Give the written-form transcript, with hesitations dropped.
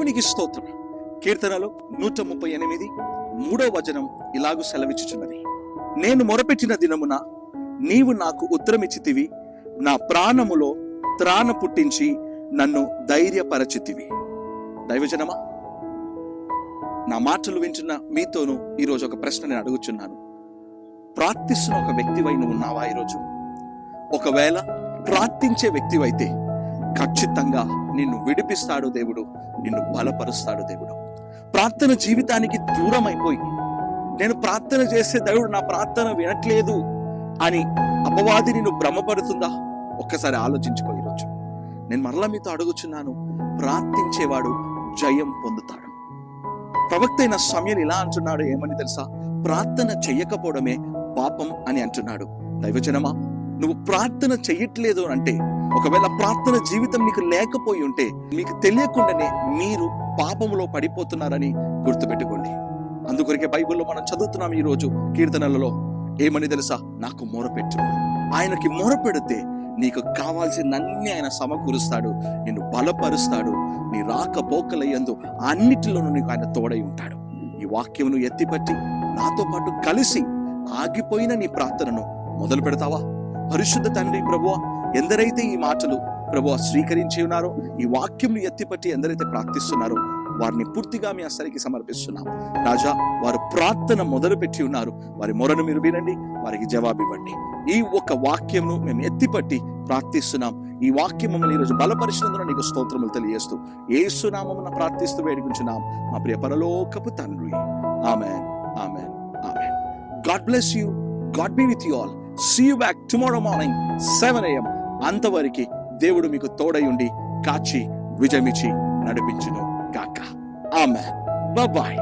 దేవునికి స్తోత్రం. కీర్తనలో 138 3వ వచనం ఇలాగు సెలవిచ్చుచున్నది, నేను మొరపెట్టిన దినమున నీవు నాకు ఉత్తరమిచ్చితివి, నా ప్రాణములో త్రాణ పుట్టించి నన్ను ధైర్యపరచితివి. దైవజనమా, నా మాటలు వింటున్న మీతోనూ ఈరోజు ఒక ప్రశ్న నేను అడుగుచున్నాను. ప్రార్థిస్తున్న ఒక వ్యక్తివై నువ్వు ఉన్నావా? ఈరోజు ఒకవేళ ప్రార్థించే వ్యక్తివైతే ఖచ్చితంగా నిన్ను విడిపిస్తాడు దేవుడు, నిన్ను బలపరుస్తాడు దేవుడు. ప్రార్థన జీవితానికి దూరం అయిపోయి నేను ప్రార్థన చేసే దేవుడు నా ప్రార్థన వినట్లేదు అని అపవాది నిన్ను భ్రమపడుతుందా? ఒక్కసారి ఆలోచించుకో. ఈరోజు నేను మరలా మీతో అడుగుచున్నాను, ప్రార్థించేవాడు జయం పొందుతాడు. ప్రవక్త అయిన సమయలు ఇలా అంటున్నాడు, ఏమని తెలుసా? ప్రార్థన చెయ్యకపోవడమే పాపం అని అంటున్నాడు. దైవజనమా, నువ్వు ప్రార్థన చెయ్యట్లేదు అంటే, ఒకవేళ ప్రార్థన జీవితం నీకు లేకపోయి ఉంటే మీకు తెలియకుండానే మీరు పాపములో పడిపోతున్నారని గుర్తుపెట్టుకోండి. అందుకొరకే బైబిల్లో మనం చదువుతున్నాం ఈరోజు కీర్తనలలో ఏమని తెలుసా? నాకు మొరపెట్టు. ఆయనకి మొరపెడితే నీకు కావాల్సినన్ని ఆయన సమకూరుస్తాడు, నిన్ను బలపరుస్తాడు. నీ రాకపోకల యందు అన్నిటిలోనూ నీకు ఆయన తోడై ఉంటాడు. ఈ వాక్యమును ఎత్తిపట్టి నాతో పాటు కలిసి ఆగిపోయిన నీ ప్రార్థనను మొదలు పెడతావా? పరిశుద్ధ తండ్రి ప్రభువా, ఎందరైతే ఈ మాటలు ప్రభువా స్వీకరించి ఉన్నారో, ఈ వాక్యం ఎత్తిపట్టి ఎందరైతే ప్రార్థిస్తున్నారో వారిని పూర్తిగా మీ అసరికి సమర్పిస్తున్నాం. రాజా, వారు ప్రార్థన మొదలు పెట్టి ఉన్నారు, వారి మొరను మీరు వినండి, వారికి జవాబు ఇవ్వండి. ఈ ఒక వాక్యంను మేము ఎత్తిపట్టి ప్రార్థిస్తున్నాం. ఈ వాక్యం మమ్మల్ని ఈరోజు బలపరిచినందున నీకు స్తోత్రములు తెలియజేస్తూ యేసు నామమున ప్రార్థిస్తూ వేడుకుంటున్నాం మా ప్రియ పరలోకపు తండ్రి. ఆమేన్, ఆమేన్, ఆమేన్. God bless you. God be with you all. See you back tomorrow morning 7 AM. అంతవరకు దేవుడు మీకు తోడై ఉండి కాచి విజయమిచ్చి నడిపించును గాక. ఆమేన్. Bye bye.